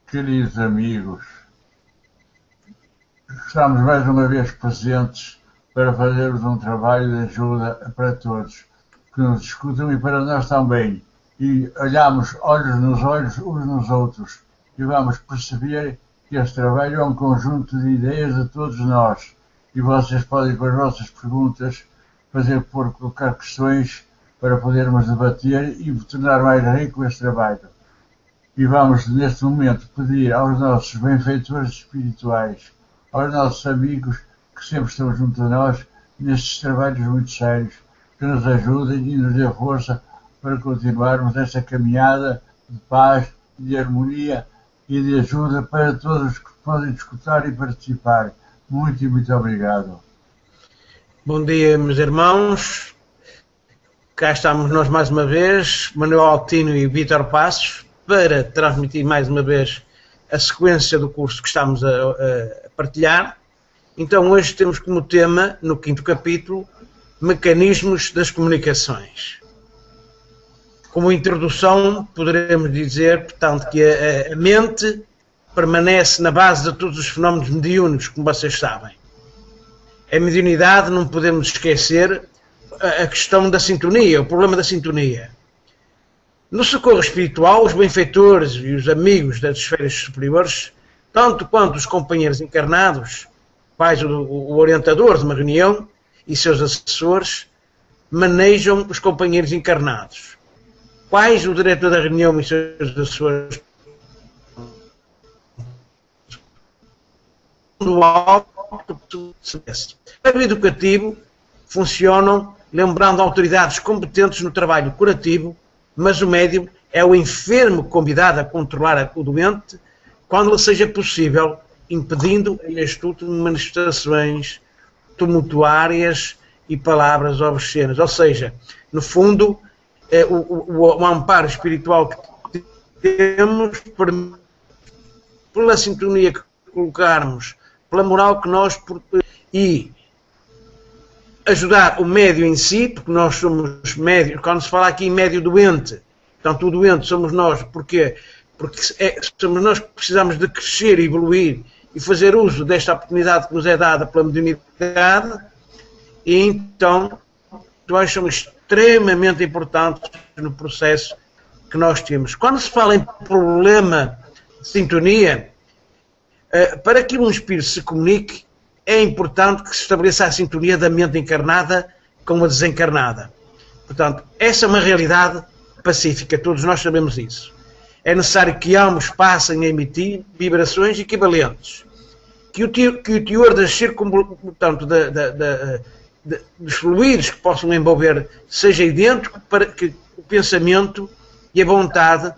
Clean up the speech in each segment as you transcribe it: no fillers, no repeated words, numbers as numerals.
Queridos amigos, estamos mais uma vez presentes para fazermos um trabalho de ajuda para todos que nos escutam e para nós também. E olhamos olhos nos olhos uns nos outros e vamos perceber que este trabalho é um conjunto de ideias de todos nós. E vocês podem, com as vossas perguntas, colocar questões para podermos debater e tornar mais rico este trabalho. E vamos, neste momento, pedir aos nossos benfeitores espirituais, aos nossos amigos que sempre estão junto a nós nestes trabalhos muito sérios, que nos ajudem e nos dê força para continuarmos nesta caminhada de paz, de harmonia e de ajuda para todos que podem escutar e participar. Muito e muito obrigado. Bom dia, meus irmãos. Cá estamos nós mais uma vez, Manuel Altino e Vítor Passos, para transmitir mais uma vez a sequência do curso que estamos a partilhar. Então hoje temos como tema, no 5º capítulo, Mecanismos das Comunicações. Como introdução, poderemos dizer, portanto, que a mente permanece na base de todos os fenómenos mediúnicos, como vocês sabem. A mediunidade, não podemos esquecer a questão da sintonia, o problema da sintonia. No socorro espiritual, os benfeitores e os amigos das esferas superiores, tanto quanto os companheiros encarnados, quais o orientador de uma reunião e seus assessores, manejam os companheiros encarnados. Quais o diretor da reunião e seus assessores, no alto semestre. Para o educativo, funcionam lembrando autoridades competentes no trabalho curativo, mas o médium é o enfermo convidado a controlar o doente quando lhe seja possível, impedindo a estudo de manifestações tumultuárias e palavras obscenas. Ou seja, no fundo, o amparo espiritual que temos, pela sintonia que colocarmos, pela moral que nós... e ajudar o médio em si, porque nós somos médios, quando se fala aqui em médio doente, portanto o doente somos nós, porque somos nós que precisamos de crescer e evoluir e fazer uso desta oportunidade que nos é dada pela mediunidade, e então nós somos extremamente importantes no processo que nós temos. Quando se fala em problema de sintonia, para que um espírito se comunique, é importante que se estabeleça a sintonia da mente encarnada com a desencarnada. Portanto, essa é uma realidade pacífica, todos nós sabemos isso. É necessário que ambos passem a emitir vibrações equivalentes, que o teor das portanto, dos fluidos que possam envolver seja idêntico, para que o pensamento e a vontade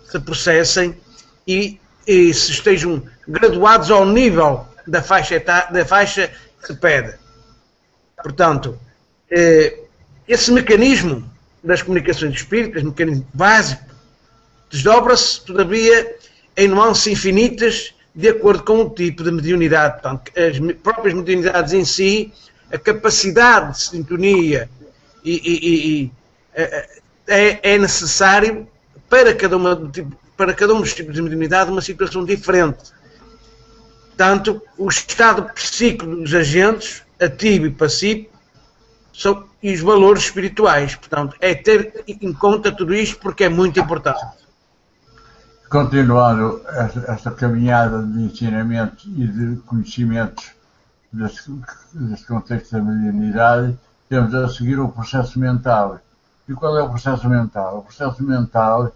se processem e se estejam graduados ao nível da faixa que se pede. Portanto, esse mecanismo das comunicações espíritas, mecanismo básico, desdobra-se, todavia, em nuances infinitas, de acordo com o tipo de mediunidade. Portanto, as próprias mediunidades em si, a capacidade de sintonia é necessário para cada um dos tipos de mediunidade uma situação diferente. Portanto, o estado psíquico dos agentes, ativo e passivo, e os valores espirituais. Portanto, é ter em conta tudo isto porque é muito importante. Continuando esta caminhada de ensinamento e de conhecimentos deste contexto da mediunidade, temos a seguir o processo mental. E qual é o processo mental? O processo mental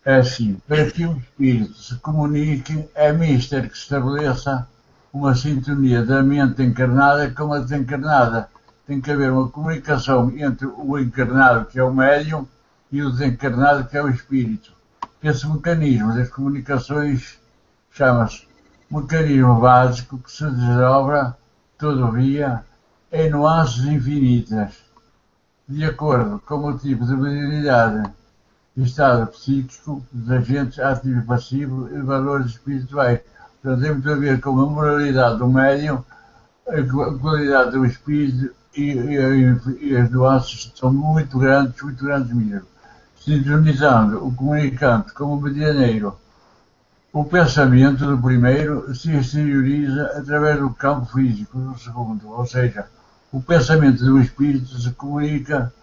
é assim: para que o espírito se comunique, é mister que se estabeleça uma sintonia da mente encarnada com a desencarnada. Tem que haver uma comunicação entre o encarnado, que é o médium, e o desencarnado, que é o espírito. Esse mecanismo das comunicações chama-se mecanismo básico, que se desdobra, todavia, em nuances infinitas, de acordo com o tipo de mediunidade, estado psíquico dos agentes ativo e passivo e valores espirituais. Portanto, tem muito a ver com a moralidade do médium, a qualidade do espírito e as nuances são muito grandes mesmo. Sintonizando o comunicante como medianeiro O pensamento do primeiro se exterioriza através do campo físico do segundo, ou seja, o pensamento do espírito se comunica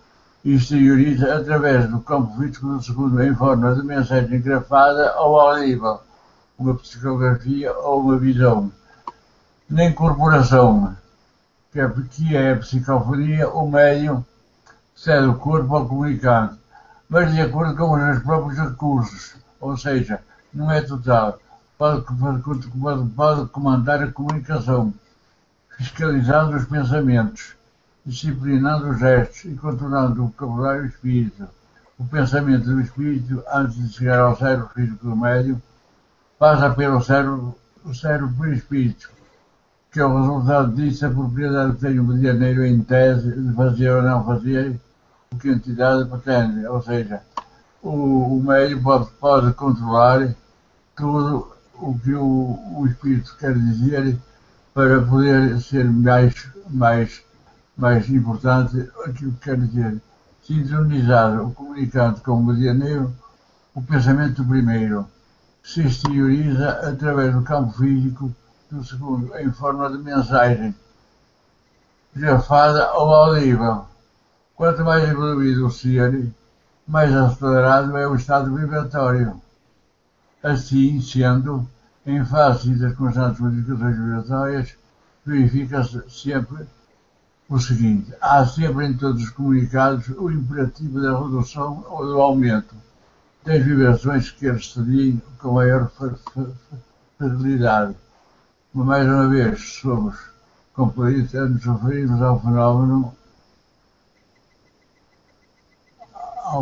e exterioriza através do campo físico do segundo em forma de mensagem grafada ou audível, uma psicografia ou uma visão. Na incorporação, que é a psicofonia, o médium cede o corpo ao comunicante, mas de acordo com os seus próprios recursos, ou seja, não é total. Pode comandar a comunicação, fiscalizando os pensamentos, disciplinando os gestos e controlando o vocabulário do espírito. O pensamento do espírito, antes de chegar ao cérebro físico do médium, passa pelo cérebro perispírito, que é o resultado disso a propriedade que tem o medianeiro em tese de fazer ou não fazer o que a entidade pretende, ou seja, o médium pode controlar tudo o que o espírito quer dizer para poder ser mais importante aquilo que quer dizer. Sintonizar o comunicante com o medianeiro, o pensamento primeiro se exterioriza através do campo físico do segundo, em forma de mensagem grafada ou audível. Quanto mais evoluído o ser, mais acelerado é o estado vibratório. Assim sendo, em face das constantes modificações vibratórias, verifica-se sempre o seguinte: há sempre em todos os comunicados o imperativo da redução ou do aumento das vibrações que eles cedem com maior facilidade. Mas, mais uma vez, somos compelidos a nos referirmos ao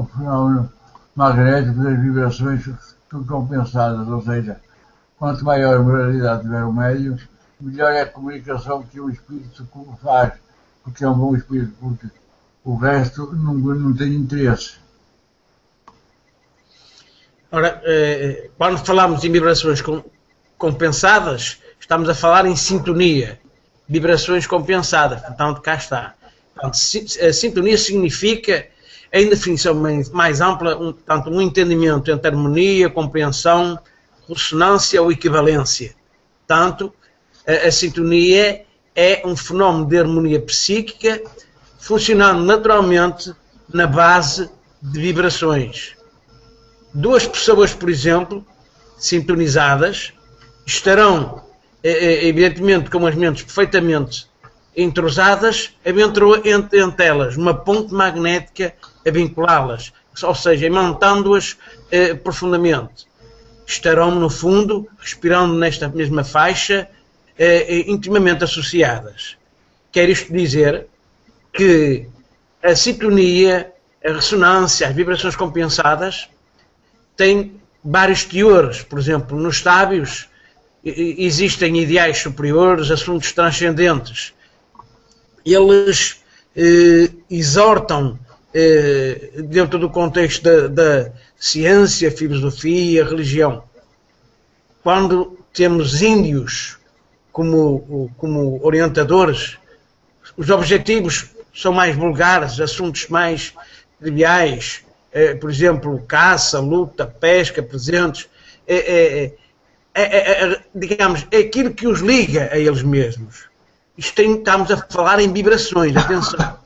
fenómeno magnético das vibrações compensadas, ou seja, quanto maior a moralidade tiver o médium, melhor é a comunicação que o espírito faz, porque é um bom espírito, porque o resto não tem interesse. Ora, quando falamos em vibrações compensadas, estamos a falar em sintonia, vibrações compensadas, portanto cá está. Portanto, a sintonia significa, em definição mais ampla, um entendimento entre harmonia, compreensão, ressonância ou equivalência. Portanto, a sintonia é um fenómeno de harmonia psíquica funcionando naturalmente na base de vibrações. Duas pessoas, por exemplo, sintonizadas, estarão, evidentemente, com as mentes perfeitamente entrosadas, entre elas uma ponte magnética a vinculá-las, ou seja, imantando-as profundamente. Estarão, no fundo, respirando nesta mesma faixa, intimamente associadas. Quer isto dizer que a sintonia, a ressonância, as vibrações compensadas têm vários teores. Por exemplo, nos sábios existem ideais superiores, assuntos transcendentes. Eles exortam, dentro do contexto da ciência, filosofia, religião. Quando temos índios como orientadores, os objetivos são mais vulgares, assuntos mais triviais, por exemplo, caça, luta, pesca, presentes, digamos, é aquilo que os liga a eles mesmos. Estamos a falar em vibrações, atenção.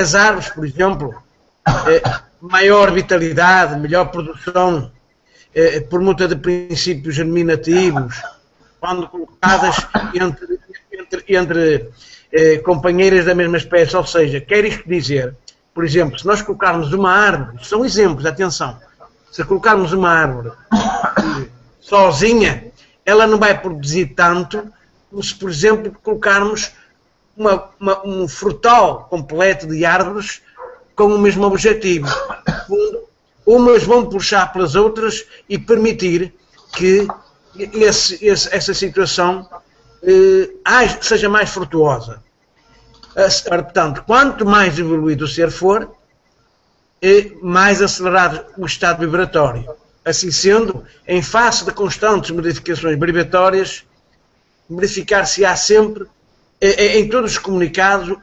As árvores, por exemplo, maior vitalidade, melhor produção, permuta de princípios germinativos, quando colocadas entre companheiras da mesma espécie. Ou seja, quer isto dizer, por exemplo, se nós colocarmos uma árvore, são exemplos, atenção, se colocarmos uma árvore sozinha, ela não vai produzir tanto como se, por exemplo, colocarmos um frutal completo de árvores com o mesmo objetivo. Umas vão puxar pelas outras e permitir que essa situação seja mais frutuosa. Portanto, quanto mais evoluído o ser for, mais acelerado o estado vibratório. Assim sendo, em face de constantes modificações vibratórias, verificar-se-á sempre, em todos os comunicados,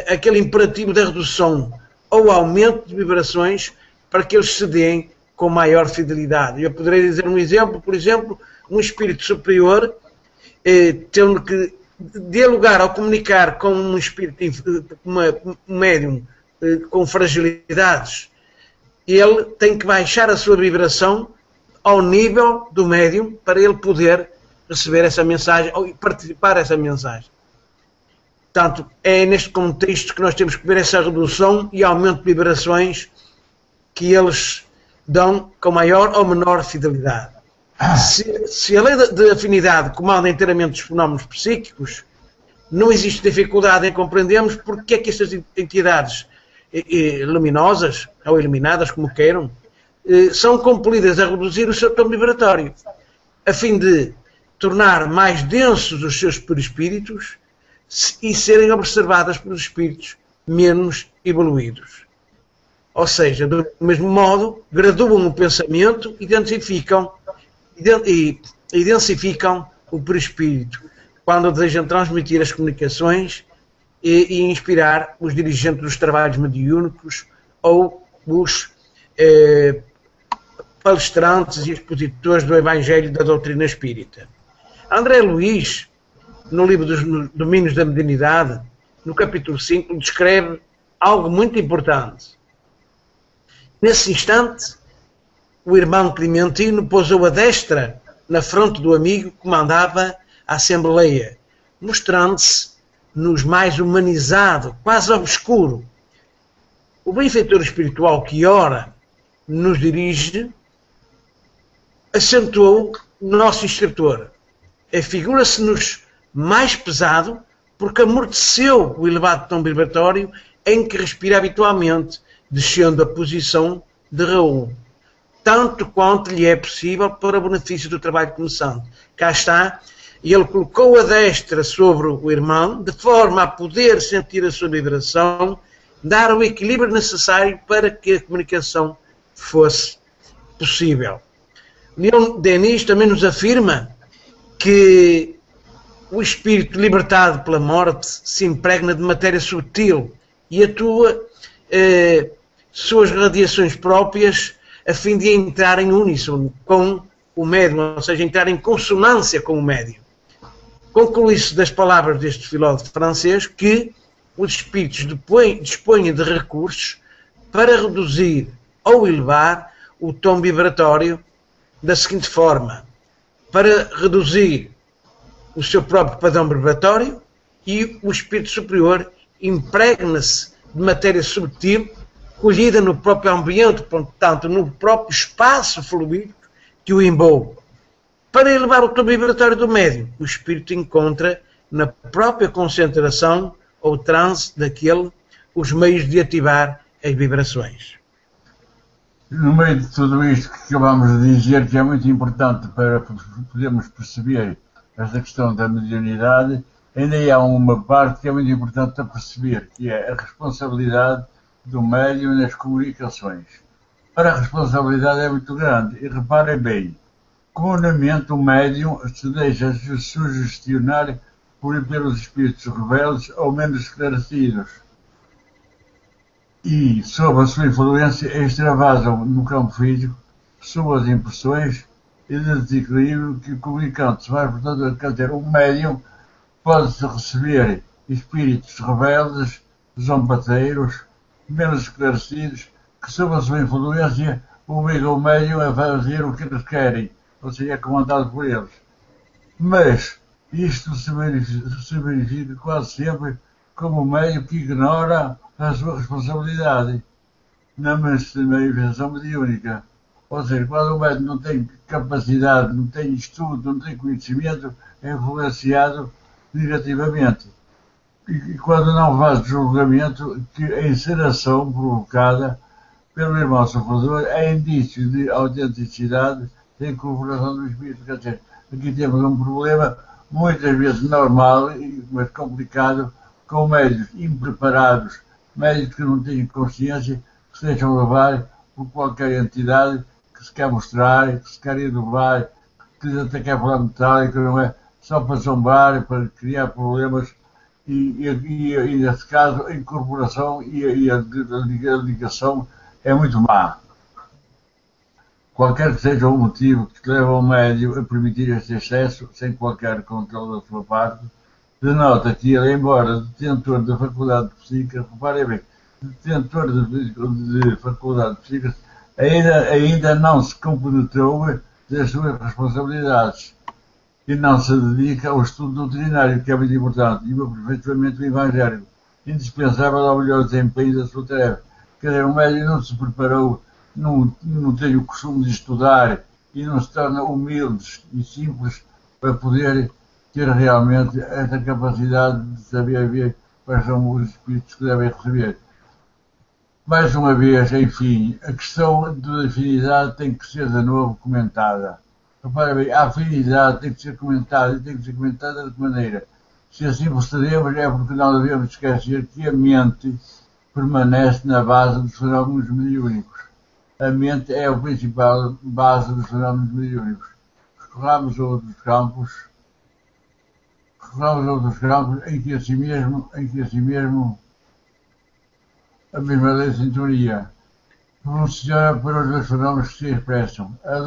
aquele imperativo da redução ou aumento de vibrações para que eles se deem com maior fidelidade. Eu poderei dizer um exemplo, por exemplo, um espírito superior tendo que dialogar ou comunicar com um espírito, um médium com fragilidades, ele tem que baixar a sua vibração ao nível do médium para ele poder receber essa mensagem ou participar dessa mensagem. Portanto, é neste contexto que nós temos que ver essa redução e aumento de vibrações que eles dão com maior ou menor fidelidade. Se a lei de afinidade comanda inteiramente os fenómenos psíquicos, não existe dificuldade em compreendermos porque é que estas entidades luminosas, ou iluminadas, como queiram, são compelidas a reduzir o seu tom vibratório, a fim de tornar mais densos os seus perispíritos e serem observadas pelos espíritos menos evoluídos. Ou seja, do mesmo modo, graduam o pensamento e densificam o perispírito quando desejam transmitir as comunicações e inspirar os dirigentes dos trabalhos mediúnicos ou os palestrantes e expositores do Evangelho da doutrina espírita. André Luiz, no livro dos Domínios da Mediunidade, no capítulo 5, descreve algo muito importante. Nesse instante, o irmão Clementino pousou a destra na fronte do amigo que comandava a Assembleia, mostrando-se nos mais humanizado, quase obscuro. O benfeitor espiritual que ora nos dirige acentuou o nosso instrutor. Afigura-se-nos mais pesado porque amorteceu o elevado tom vibratório em que respira habitualmente, descendo a posição de Raul, tanto quanto lhe é possível para o benefício do trabalho começante. Cá está, e ele colocou a destra sobre o irmão, de forma a poder sentir a sua vibração, dar o equilíbrio necessário para que a comunicação fosse possível. Leon Denis também nos afirma que o espírito libertado pela morte se impregna de matéria sutil e atua suas radiações próprias a fim de entrar em uníssono com o médium, ou seja, entrar em consonância com o médium. Conclui-se das palavras deste filósofo francês que os espíritos dispõem de recursos para reduzir ou elevar o tom vibratório da seguinte forma: para reduzir o seu próprio padrão vibratório, e o espírito superior impregna-se de matéria subtil colhida no próprio ambiente, portanto, no próprio espaço fluídico que o envolve. Para elevar o tom vibratório do médium, o espírito encontra na própria concentração ou transe daquele os meios de ativar as vibrações. No meio de tudo isto que acabamos de dizer, que é muito importante para podermos perceber esta questão da mediunidade, ainda há uma parte que é muito importante a perceber, que é a responsabilidade do médium nas comunicações. Ora, a responsabilidade é muito grande, e reparem bem, comumente o médium se deixa sugestionar pelos espíritos rebeldes ou menos esclarecidos, e, sob a sua influência, extravasam no campo físico suas impressões e de desequilíbrio que o comunicante vai, portanto, quer dizer, o médium pode-se receber espíritos rebeldes, zombadeiros, menos esclarecidos, que, sob a sua influência, obrigam o médium a fazer o que eles querem, ou seja, é comandado por eles. Mas isto se verifica quase sempre como um médium que ignora a sua responsabilidade na manifestação mediúnica. Ou seja, quando o médium não tem capacidade, não tem estudo, não tem conhecimento, é influenciado negativamente. E quando não faz julgamento, que a encenação provocada pelo irmão sofredor é indício de autenticidade da incorporação do espírito. Quer dizer, aqui temos um problema muitas vezes normal, mas complicado, com médios impreparados, médios que não têm consciência, que se deixam levar por qualquer entidade que se quer mostrar, que se quer inovar, que até quer falar metálico, não é? Só para zombar, para criar problemas, e nesse caso a incorporação e a ligação é muito má. qualquer que seja o motivo que leva o médium a permitir este excesso, sem qualquer controle da sua parte, denota que ele, embora detentor da faculdade psíquica, reparem bem, detentor de faculdade psíquica, ainda não se compenetrou das suas responsabilidades e não se dedica ao estudo doutrinário, que é muito importante, e o aperfeiçoamento evangélico, indispensável ao melhor desempenho da sua tarefa. Quer dizer, o médium não se preparou, não tem o costume de estudar e não se torna humilde e simples para poder ter realmente esta capacidade de saber ver quais são os espíritos que devem receber. Mais uma vez, enfim, a questão da afinidade tem que ser de novo comentada. Repara bem, a afinidade tem que ser comentada e tem que ser comentada de que maneira? Se assim procedemos, é porque não devemos esquecer que a mente permanece na base dos fenómenos mediúnicos. A mente é a principal base dos fenómenos mediúnicos. Recorramos a outros campos em que assim mesmo a mesma lei de sintonia funciona para os dois fenómenos que se expressam. A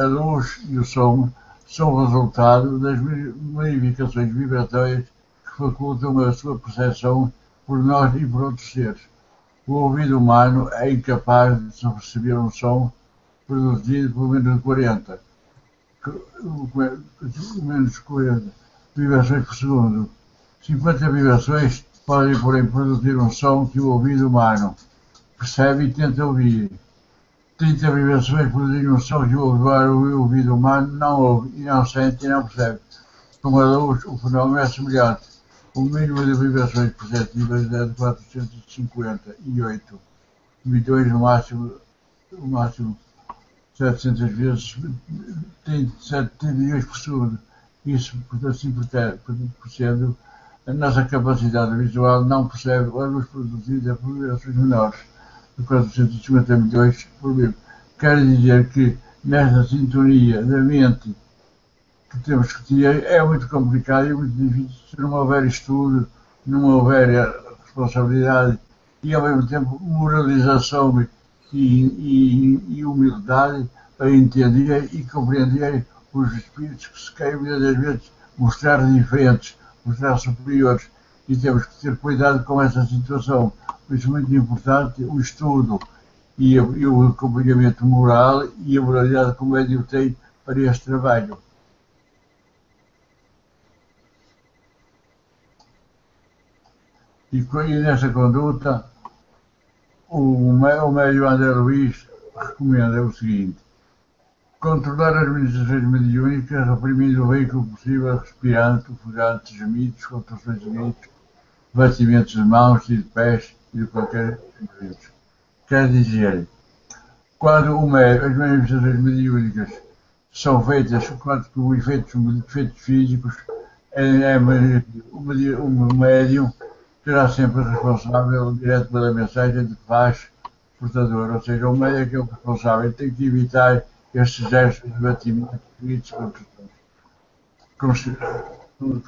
luz e o som são o resultado das modificações vibratórias que facultam a sua percepção por nós e por outros seres. O ouvido humano é incapaz de perceber um som produzido por menos de 40 vibrações por segundo. 50 vibrações podem, porém, produzir um som que o ouvido humano percebe e tenta ouvir. 30 vibrações produzem um som que o ouvido humano não ouve e não sente e não percebe. Com a luz, o fenómeno é semelhante. O mínimo de vibrações perceptíveis é de 458 milhões, no máximo 700 vezes, tem 7 milhões por segundo. Isso, assim sendo, a nossa capacidade visual não percebe a luz produzida por vibrações menores de 450 milhões por minuto. Quer dizer que nesta sintonia da mente que temos que ter é muito complicado e muito difícil se não houver estudo, não houver responsabilidade e ao mesmo tempo moralização e humildade para entender e compreender os espíritos que se querem muitas vezes mostrar diferentes, mostrar superiores, e temos que ter cuidado com essa situação. Por isso é muito importante o estudo e o acompanhamento moral e a moralidade que o médium tem para este trabalho. E nessa conduta, o médium André Luiz recomenda o seguinte: controlar as administrações mediúnicas, reprimindo o veículo possível, respirante, ofegante, gemidos, contrações de gritos, batimentos de mãos e de pés e de qualquer movimento. Quer dizer, quando as manifestações mediúnicas são feitas com efeitos físicos, o médium será sempre responsável direto pela mensagem de que faz portador, ou seja, o médium é que é o responsável, tem que evitar estes gestos de batimento feitos com conscientes do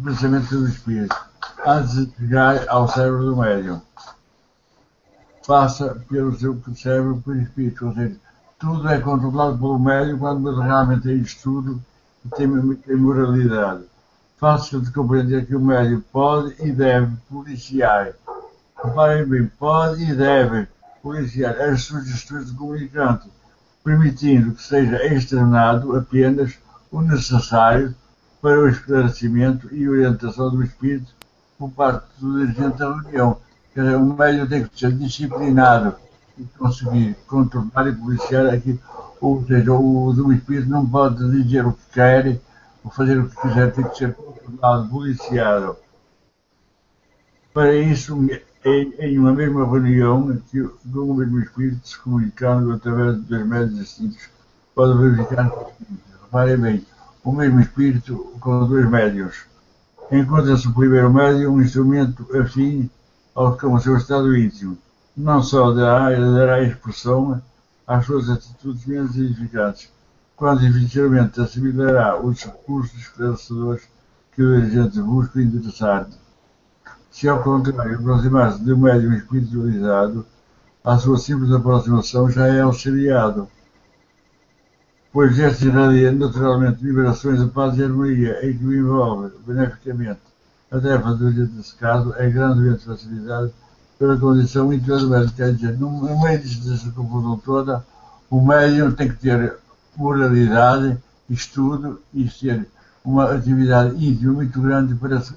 pensamento do espírito, antes de chegar ao cérebro do médium. Passa pelo seu cérebro pelo espírito, ou seja, tudo é controlado pelo médium quando realmente tem estudo e tem moralidade. Fácil de compreender que o médium pode e deve policiar. Reparem bem, pode e deve policiar as sugestões do comunicante, permitindo que seja externado apenas o necessário para o esclarecimento e orientação do espírito por parte do dirigente da reunião. Quer dizer, o médium tem que ser disciplinado e conseguir controlar e policiar aqui, ou seja, o espírito não pode dizer o que quer ou fazer o que quiser, tem que ser controlado, policiado. Para isso, em uma mesma reunião, com o mesmo espírito, se comunicando através de dois médios distintos, pode verificar o seguinte: reparem bem, o mesmo espírito com dois médios. Encontra-se o primeiro médium um instrumento afim ao seu estado íntimo. Não só dará expressão às suas atitudes menos edificantes, quando eventualmente assimilará os recursos esclarecedores que o dirigente busca interessar. Se ao contrário aproximar-se de um médium espiritualizado, à sua simples aproximação já é auxiliado, pois este irradia naturalmente vibrações de paz e harmonia em que o envolve beneficamente. A tarefa do agente nesse caso é grandemente facilitada pela condição íntima do médium, quer dizer, no meio desta confusão toda, o médium tem que ter moralidade, estudo e ser uma atividade íntima muito grande para se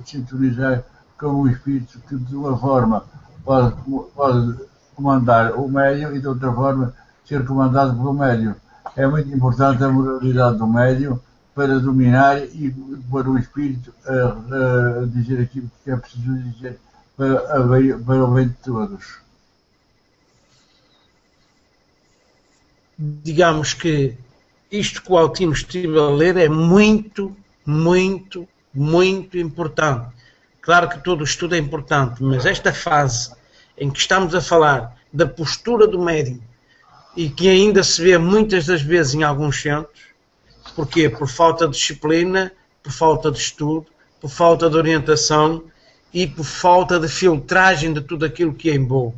sintonizar com o espírito que de uma forma pode comandar o médium e de outra forma ser comandado pelo médium. É muito importante a moralidade do médium para dominar e pôr o espírito a dizer aquilo que é preciso dizer para o bem de todos. Digamos que isto que o Altino estive a ler é muito, muito, muito importante. Claro que todo o estudo é importante, mas esta fase em que estamos a falar da postura do médium e que ainda se vê muitas das vezes em alguns centros, porquê? Por falta de disciplina, por falta de estudo, por falta de orientação e por falta de filtragem de tudo aquilo que é em bom.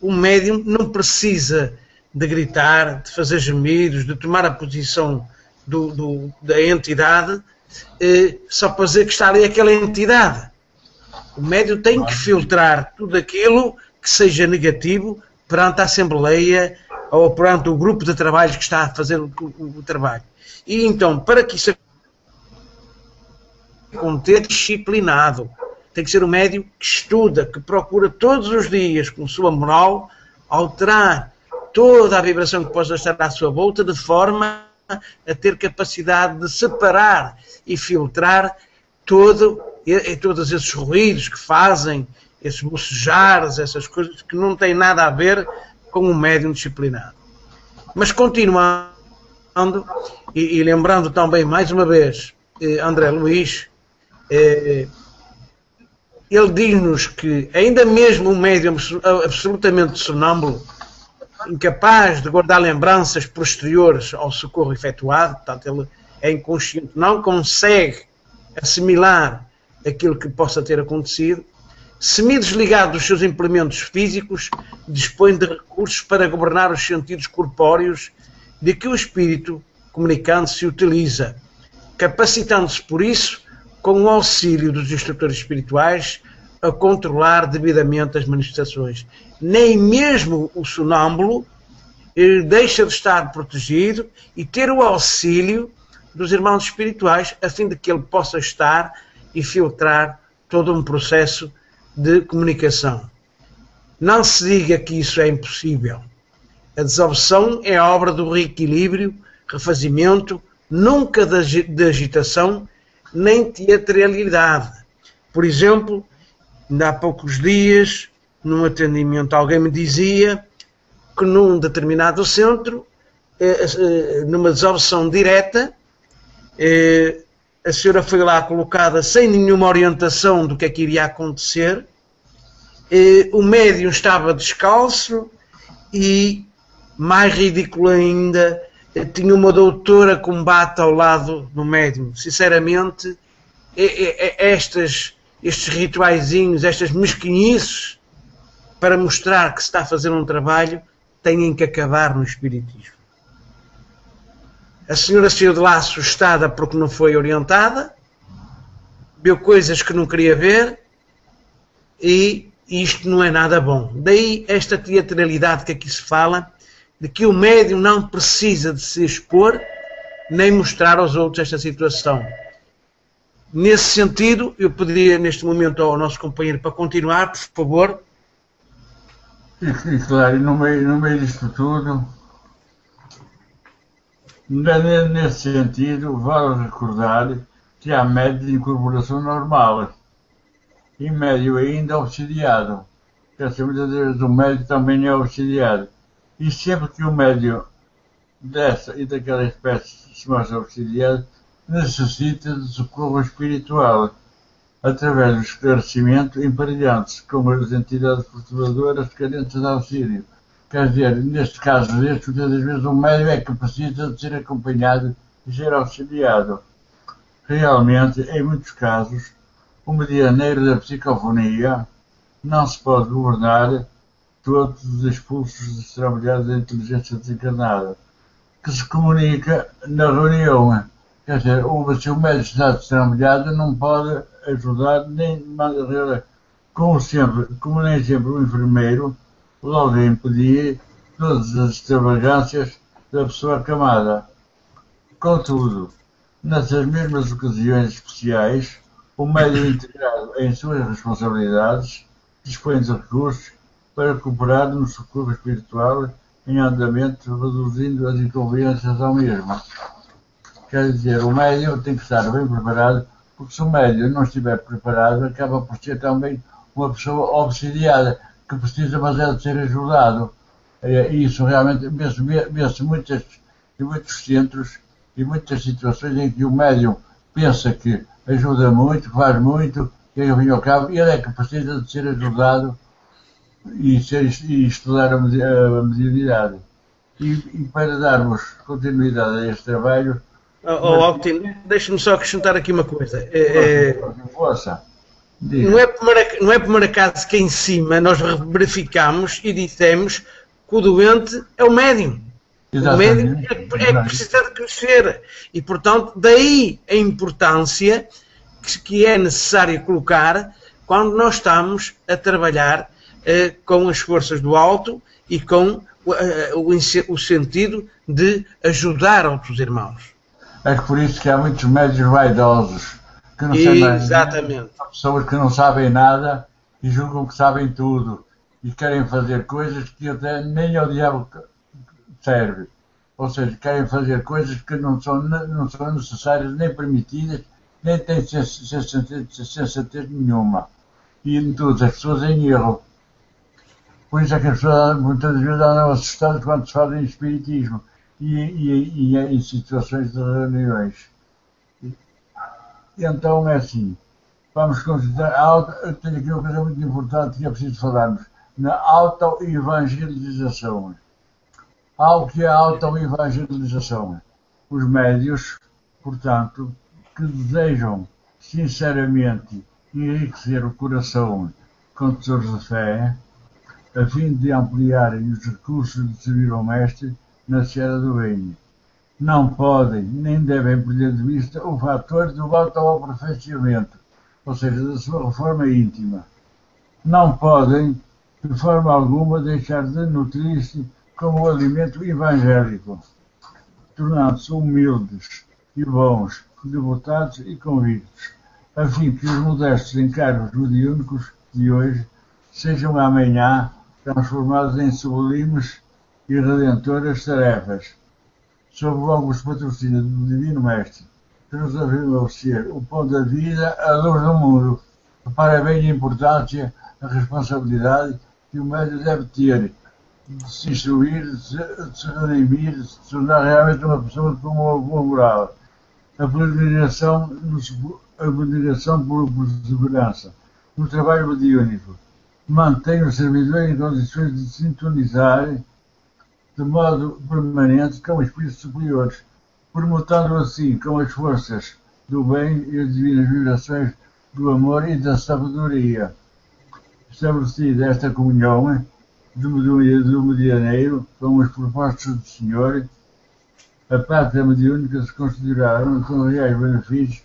O médium não precisa de gritar, de fazer gemidos, de tomar a posição da entidade, só para dizer que está ali aquela entidade. O médium tem que filtrar tudo aquilo que seja negativo perante a Assembleia ou perante o grupo de trabalho que está a fazer o trabalho. E então, para que isso aconteça, disciplinado. Tem que ser um médium que estuda, que procura todos os dias, com sua moral, alterar toda a vibração que possa estar à sua volta, de forma a ter capacidade de separar e filtrar todos esses ruídos que fazem, esses bocejares, essas coisas que não têm nada a ver com um médium disciplinado. Mas continuando, e lembrando também mais uma vez André Luiz, ele diz-nos que ainda mesmo um médium absolutamente sonâmbulo, incapaz de guardar lembranças posteriores ao socorro efetuado, portanto ele é inconsciente, não consegue assimilar aquilo que possa ter acontecido, semi-desligado dos seus implementos físicos, dispõe de recursos para governar os sentidos corpóreos de que o espírito comunicante se utiliza, capacitando-se por isso, com o auxílio dos instrutores espirituais, a controlar devidamente as manifestações. Nem mesmo o sonâmbulo deixa de estar protegido e ter o auxílio dos irmãos espirituais, a fim de que ele possa estar e filtrar todo um processo de comunicação. Não se diga que isso é impossível. A desobsessão é a obra do reequilíbrio, refazimento, nunca de agitação, nem teatralidade. Por exemplo, ainda há poucos dias, num atendimento, alguém me dizia que num determinado centro, numa desobsessão direta, a senhora foi lá colocada sem nenhuma orientação do que é que iria acontecer, o médium estava descalço e, mais ridículo ainda, tinha uma doutora com bata ao lado do médium. Sinceramente, estes rituaizinhos, estas mesquinhices, para mostrar que se está a fazer um trabalho, têm que acabar no espiritismo. A senhora saiu de lá assustada porque não foi orientada, viu coisas que não queria ver e isto não é nada bom. Daí esta teatralidade que aqui se fala, de que o médium não precisa de se expor nem mostrar aos outros esta situação. Nesse sentido, eu pediria neste momento ao nosso companheiro para continuar, por favor. E claro, no meio disto tudo, nesse sentido, vale recordar que há médio de incorporação normal e médio ainda auxiliado. Porque muitas vezes o médio também é auxiliado. E sempre que o médio dessa e daquela espécie se mostra auxiliado, necessita de socorro espiritual, através do esclarecimento, emparelhando-se com as entidades perturbadoras carentes de auxílio. Quer dizer, neste caso muitas das vezes o médium é que precisa de ser acompanhado e ser auxiliado. Realmente, em muitos casos, o medianeiro da psicofonia não se pode governar todos os expulsos dos trabalhadores da inteligência desencarnada, que se comunica na reunião. Quer dizer, se o médico está destrabalhado, não pode ajudar nem como nem sempre o enfermeiro logo impedir todas as extravagâncias da pessoa acamada. Contudo, nessas mesmas ocasiões especiais, o médium integrado em suas responsabilidades dispõe de recursos para cooperar no socorro espiritual em andamento, reduzindo as inconveniências ao mesmo. Quer dizer, o médium tem que estar bem preparado, porque se o médium não estiver preparado, acaba por ser também uma pessoa obsidiada, que precisa mas é de ser ajudado. E isso realmente vê-se em muitos centros e muitas situações em que o médium pensa que ajuda muito, que faz muito, e ao cabo, ele é que precisa de ser ajudado e estudar a mediunidade. E para darmos continuidade a este trabalho... Altino, deixa-me só acrescentar aqui uma coisa. Força. Não é por primeiro acaso que em cima nós verificamos e dissemos que o doente é o médium. Exatamente. O médium é que precisa de crescer. E, portanto, daí a importância que é necessário colocar quando nós estamos a trabalhar com as forças do alto e com o sentido de ajudar outros irmãos. É por isso que há muitos médios vaidosos que não sabem nada. Exatamente. Há pessoas que não sabem nada e julgam que sabem tudo e querem fazer coisas que até nem ao diabo serve. Ou seja, querem fazer coisas que não são necessárias nem permitidas, nem têm sensatez nenhuma. E em todas as pessoas em erro. Por isso é que as pessoas muitas vezes andam assustadas quando se fala em espiritismo e em situações de reuniões. E então é assim, vamos considerar, eu tenho aqui uma coisa muito importante que é preciso falarmos, na auto-evangelização. Há o que é a auto-evangelização. Os médios, portanto, que desejam sinceramente enriquecer o coração com tesouros de fé, a fim de ampliarem os recursos de servir ao Mestre na seara do bem. Não podem, nem devem perder de vista o fator do autoaperfeiçoamento, ou seja, da sua reforma íntima. Não podem, de forma alguma, deixar de nutrir-se com o alimento evangélico, tornando-se humildes e bons, devotados e convictos, a fim que os modestos encargos mediúnicos de hoje sejam amanhã transformados em sublimes e redentoras tarefas, sob o longos patrocínio do Divino Mestre, que nos afirmou ser o pão da vida, a luz do mundo. Repara bem a importância, a responsabilidade que o médium deve ter de se instruir, de se redimir, de se tornar realmente uma pessoa com uma boa moral. A abnegação por perseverança no trabalho mediúnico mantém o servidor em condições de sintonizar de modo permanente com os espíritos superiores, permutando assim com as forças do bem e as divinas vibrações do amor e da sabedoria. Estabelecida esta comunhão do medianeiro com os propósitos do Senhor, a pátria mediúnica se consideraram com reais benefícios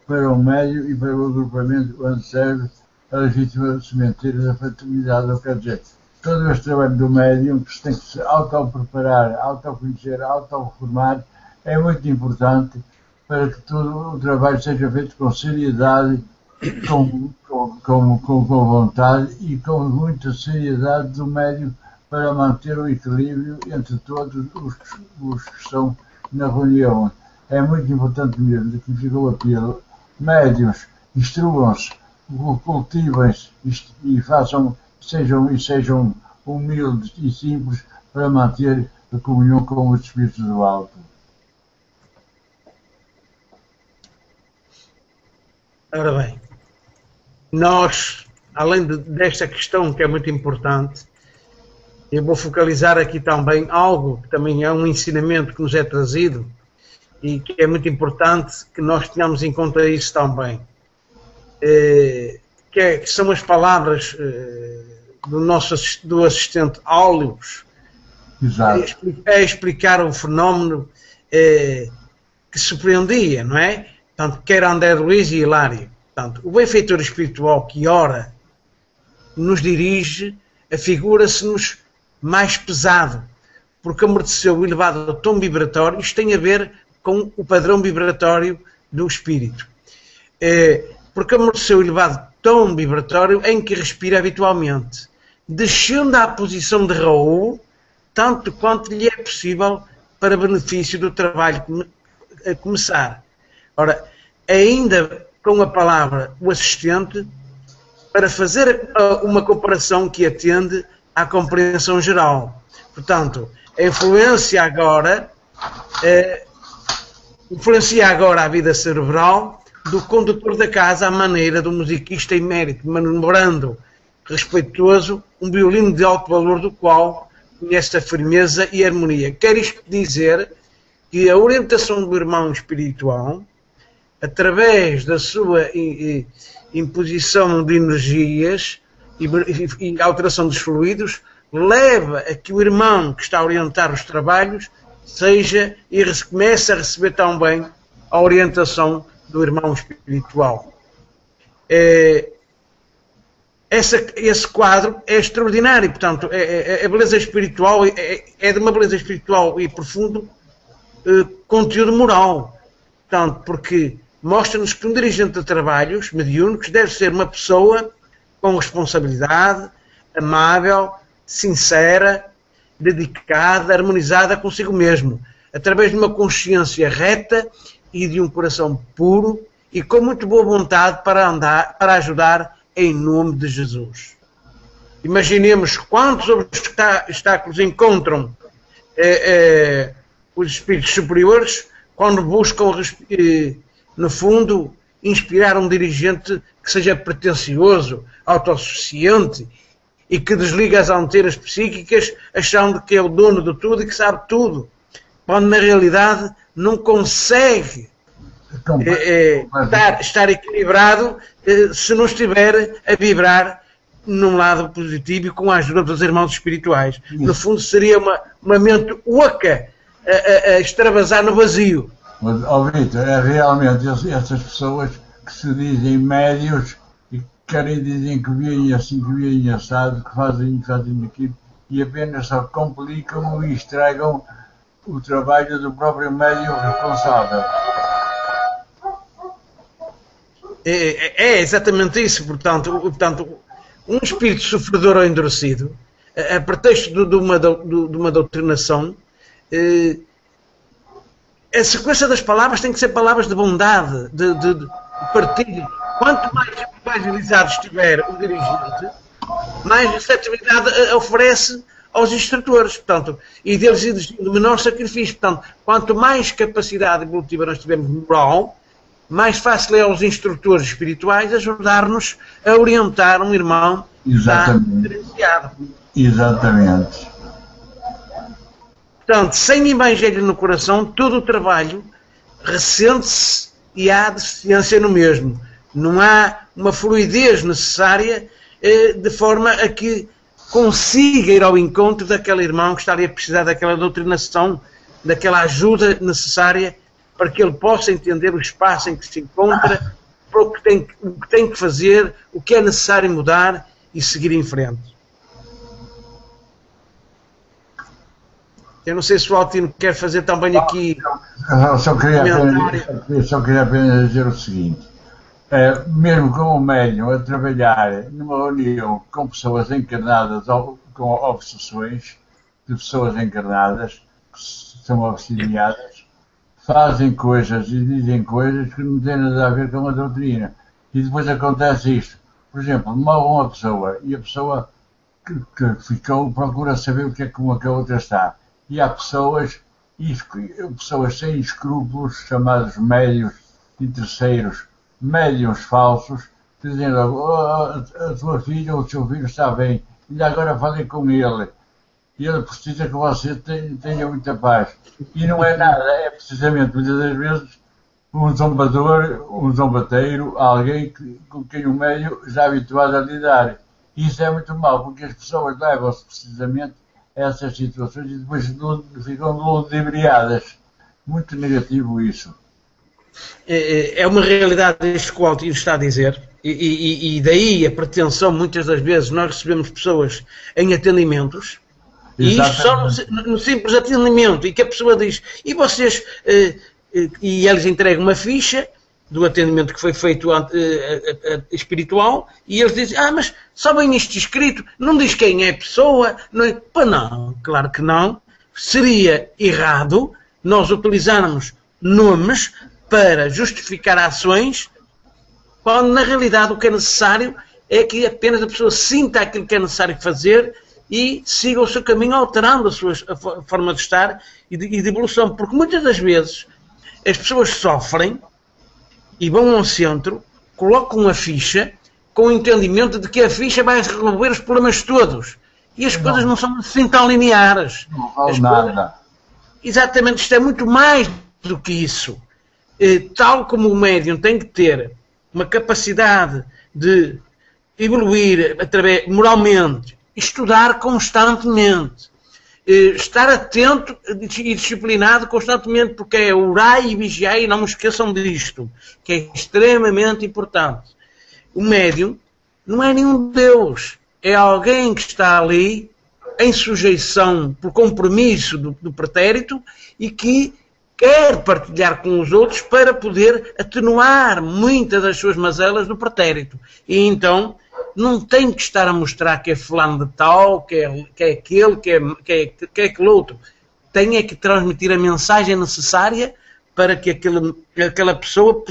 para o médio e para o agrupamento onde serve a legítima sementeira da fraternidade. Ou quer dizer, todo este trabalho do médium, que se tem que se auto-preparar, auto-conhecer, auto-reformar, é muito importante para que todo o trabalho seja feito com seriedade, com vontade e com muita seriedade do médium para manter o equilíbrio entre todos os que estão na reunião. É muito importante mesmo, que fica o apelo. Médiuns, instruam-se, cultivem-se e sejam humildes e simples para manter a comunhão com os espíritos do alto. Ora bem, nós, além desta questão que é muito importante, eu vou focalizar aqui também algo que também é um ensinamento que nos é trazido e que é muito importante que nós tenhamos em conta isso também. Que são as palavras do assistente Óleos a explicar o fenómeno que surpreendia, não é? Portanto, quer André Luiz e Hilário. Portanto, o benfeitor espiritual que ora nos dirige, afigura-se-nos mais pesado, porque amorteceu o elevado tom vibratório. Isto tem a ver com o padrão vibratório do espírito. Porque amorteceu o elevado tom vibratório em que respira habitualmente, descendo à posição de Raul, tanto quanto lhe é possível para benefício do trabalho a começar. Ora, ainda com a palavra o assistente, para fazer uma comparação que atende à compreensão geral. Portanto, a influencia agora a vida cerebral do condutor da casa à maneira do musiquista emérito, manumbrando respeitoso um violino de alto valor do qual conhece a firmeza e a harmonia. Quer isto dizer que a orientação do irmão espiritual, através da sua imposição de energias e alteração dos fluidos, leva a que o irmão que está a orientar os trabalhos comece a receber também a orientação do irmão espiritual. Esse quadro é extraordinário, portanto, a beleza espiritual é de uma beleza espiritual e profundo conteúdo moral, portanto, porque mostra-nos que um dirigente de trabalhos mediúnicos deve ser uma pessoa com responsabilidade, amável, sincera, dedicada, harmonizada consigo mesmo, através de uma consciência reta e de um coração puro e com muito boa vontade para ajudar em nome de Jesus. Imaginemos quantos obstáculos encontram os espíritos superiores quando buscam, no fundo, inspirar um dirigente que seja pretencioso, autossuficiente e que desliga as antenas psíquicas achando que é o dono de tudo e que sabe tudo, quando na realidade não consegue estar equilibrado se não estiver a vibrar num lado positivo e com a ajuda dos irmãos espirituais. No fundo seria uma mente oca a extravasar no vazio. Mas, Vitor, é realmente essas pessoas que se dizem médios e que dizem que vêm assim, que vêm assado, que fazem aquilo e apenas só complicam e estragam o trabalho do próprio médium responsável. É exatamente isso. Portanto, um espírito sofredor ou endurecido, a pretexto de uma doutrinação, a sequência das palavras tem que ser palavras de bondade, de partilho. Quanto mais evangelizado estiver o dirigente, mais receptividade oferece aos instrutores, portanto, e deles exigindo menor sacrifício. Portanto, quanto mais capacidade evolutiva nós tivermos moral, mais fácil é aos instrutores espirituais ajudar-nos a orientar um irmão diferenciado. Exatamente. Portanto, sem evangelho no coração, todo o trabalho ressente-se e há deficiência no mesmo. Não há uma fluidez necessária de forma a que consiga ir ao encontro daquele irmão que está ali a precisar daquela doutrinação, daquela ajuda necessária para que ele possa entender o espaço em que se encontra, para o que tem que fazer, o que é necessário mudar e seguir em frente. Eu não sei se o Altino quer fazer também aqui. Só queria apenas dizer o seguinte: mesmo com o médium a trabalhar numa reunião com pessoas encarnadas, com obsessões de pessoas encarnadas que são auxiliadas, fazem coisas e dizem coisas que não têm nada a ver com a doutrina. E depois acontece isto. Por exemplo, morre uma pessoa e a pessoa que ficou procura saber o que é que uma que a outra está. E há pessoas sem escrúpulos, chamados médios interesseiros, médiums falsos, dizendo: a tua filha ou o seu filho está bem, e agora falem com ele. E ele precisa que você tenha muita paz. E não é nada, é precisamente, muitas das vezes, um zombador, um zombateiro, alguém com quem o médium já é habituado a lidar. Isso é muito mau, porque as pessoas levam-se precisamente a essas situações e depois ficam ludibriadas. Muito negativo isso. É uma realidade isto que o Altino está a dizer, e daí a pretensão, muitas das vezes, nós recebemos pessoas em atendimentos, e isto só no simples atendimento, e que a pessoa diz, e vocês, e eles entregam uma ficha do atendimento que foi feito espiritual, e eles dizem, mas só bem isto escrito, não diz quem é a pessoa, não é? Pá, não, claro que não. Seria errado nós utilizarmos nomes para justificar ações, quando na realidade o que é necessário é que apenas a pessoa sinta aquilo que é necessário fazer e siga o seu caminho alterando a forma de estar e de evolução. Porque muitas das vezes as pessoas sofrem e vão ao centro, colocam a ficha com o entendimento de que a ficha vai resolver os problemas todos. E as coisas não são assim tão lineares. Não vale nada. Exatamente, isto é muito mais do que isso. Tal como o médium tem que ter uma capacidade de evoluir moralmente, estudar constantemente, estar atento e disciplinado constantemente, porque é orar e vigiar, e não me esqueçam disto, que é extremamente importante. O médium não é nenhum Deus, é alguém que está ali em sujeição por compromisso do pretérito e que quer partilhar com os outros para poder atenuar muitas das suas mazelas do pretérito. E então não tem que estar a mostrar que é fulano de tal, que é aquele, que é aquele outro. Tem é que transmitir a mensagem necessária para que aquela pessoa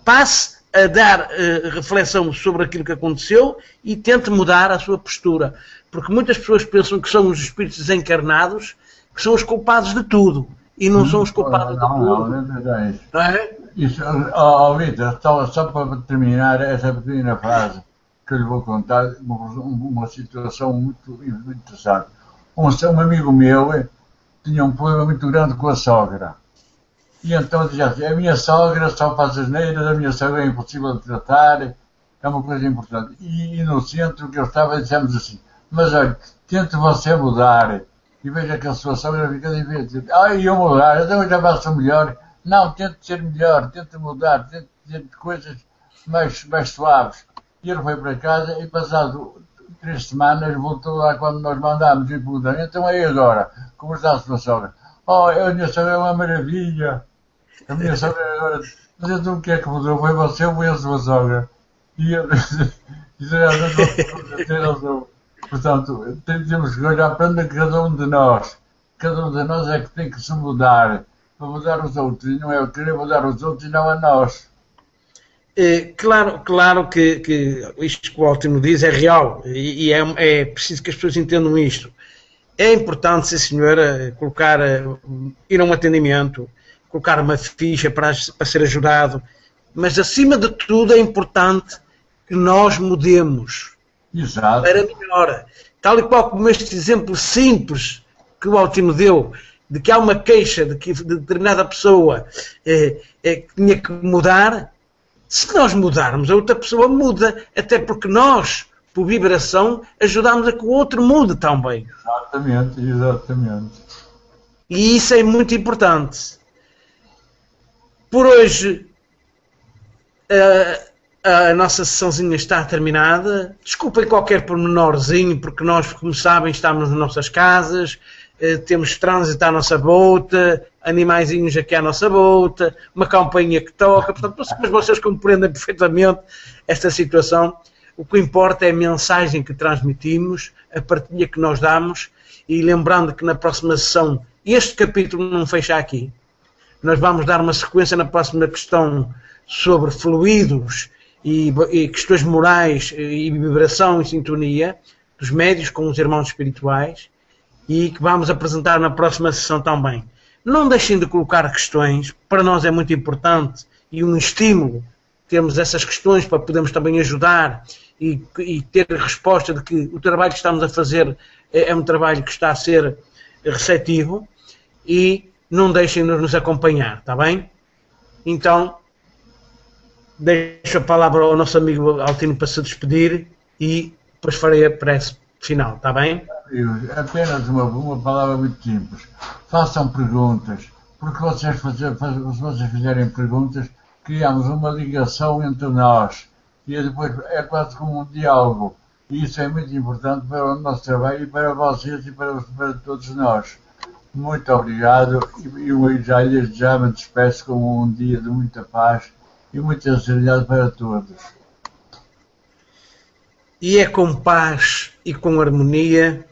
passe a dar reflexão sobre aquilo que aconteceu e tente mudar a sua postura. Porque muitas pessoas pensam que são os espíritos desencarnados que são os culpados de tudo. E não são os culpados de tudo. Não é verdade. Não é? Isso, Vitor, só para terminar essa pequena frase que eu lhe vou contar, uma situação muito interessante. Um amigo meu tinha um problema muito grande com a sogra. E então dizia assim, a minha sogra só faz asneiras, a minha sogra é impossível de tratar, é uma coisa importante. E no centro que eu estava dissemos assim, mas olha, tente você mudar. E veja que a sua sogra fica difícil. Eu mudar, então eu já faço melhor. Não, tente ser melhor, tente mudar, tente ter coisas mais suaves. E ele foi para casa e passado 3 semanas voltou lá quando nós mandámos e perguntou, então aí agora, como está a sua sogra? A minha sogra é uma maravilha. A minha sogra agora, mas então o que é que mudou? Foi você ou foi a sua sogra? E ele disse, não tem razão. Portanto, temos que olhar para cada um de nós. Cada um de nós é que tem que se mudar. Para mudar os outros. E não é querer mudar os outros e não a nós. Claro que isto que o Altino diz é real. E é preciso que as pessoas entendam isto. É importante, sim senhora, ir a um atendimento, colocar uma ficha para ser ajudado. Mas, acima de tudo, é importante que nós mudemos. Exato. Para melhor. Tal e qual como este exemplo simples que o Altino deu, de que há uma queixa de que determinada pessoa tinha que mudar, se nós mudarmos, a outra pessoa muda, até porque nós, por vibração, ajudamos a que o outro mude também. Exatamente. E isso é muito importante. Por hoje, a nossa sessãozinha está terminada. Desculpem qualquer pormenorzinho, porque nós, como sabem, estamos nas nossas casas, temos trânsito à nossa volta, animaizinhos aqui à nossa volta, uma campainha que toca, portanto, mas vocês compreendem perfeitamente esta situação. O que importa é a mensagem que transmitimos, a partilha que nós damos, e lembrando que na próxima sessão, este capítulo não fecha aqui. Nós vamos dar uma sequência na próxima questão sobre fluidos e questões morais e vibração e sintonia dos médios com os irmãos espirituais, e que vamos apresentar na próxima sessão também. Não deixem de colocar questões, para nós é muito importante e um estímulo termos essas questões para podermos também ajudar e ter resposta de que o trabalho que estamos a fazer é um trabalho que está a ser receptivo, e não deixem de nos acompanhar, está bem? Então, deixo a palavra ao nosso amigo Altino para se despedir e depois farei a prece final, está bem? Apenas uma palavra muito simples. Façam perguntas, porque se vocês fizerem perguntas, criamos uma ligação entre nós e depois é quase como um diálogo. E isso é muito importante para o nosso trabalho e para vocês e para todos nós. Muito obrigado e já me despeço com um dia de muita paz e muita serenidade para todos. E é com paz e com harmonia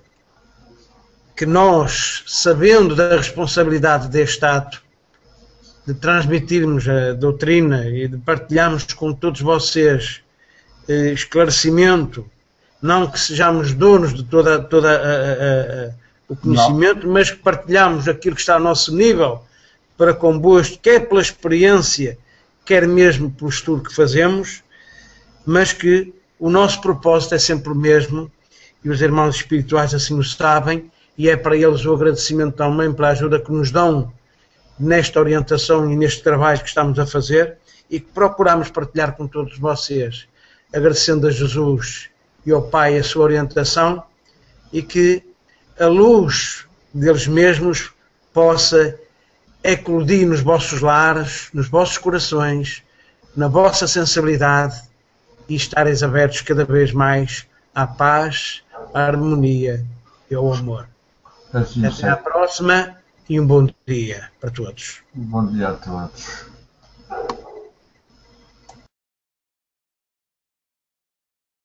que nós, sabendo da responsabilidade deste ato, de transmitirmos a doutrina e de partilharmos com todos vocês esclarecimento, não que sejamos donos de todo o conhecimento, não, mas que partilhamos aquilo que está ao nosso nível para convosco, quer pela experiência, quer mesmo pelo estudo que fazemos, mas que o nosso propósito é sempre o mesmo, e os irmãos espirituais assim o sabem, e é para eles o agradecimento também pela ajuda que nos dão nesta orientação e neste trabalho que estamos a fazer, e que procuramos partilhar com todos vocês, agradecendo a Jesus e ao Pai a sua orientação, e que a luz deles mesmos possa eclodir nos vossos lares, nos vossos corações, na vossa sensibilidade, e estareis abertos cada vez mais à paz, à harmonia e ao amor. Assim Até à próxima e um bom dia para todos. Um bom dia a todos.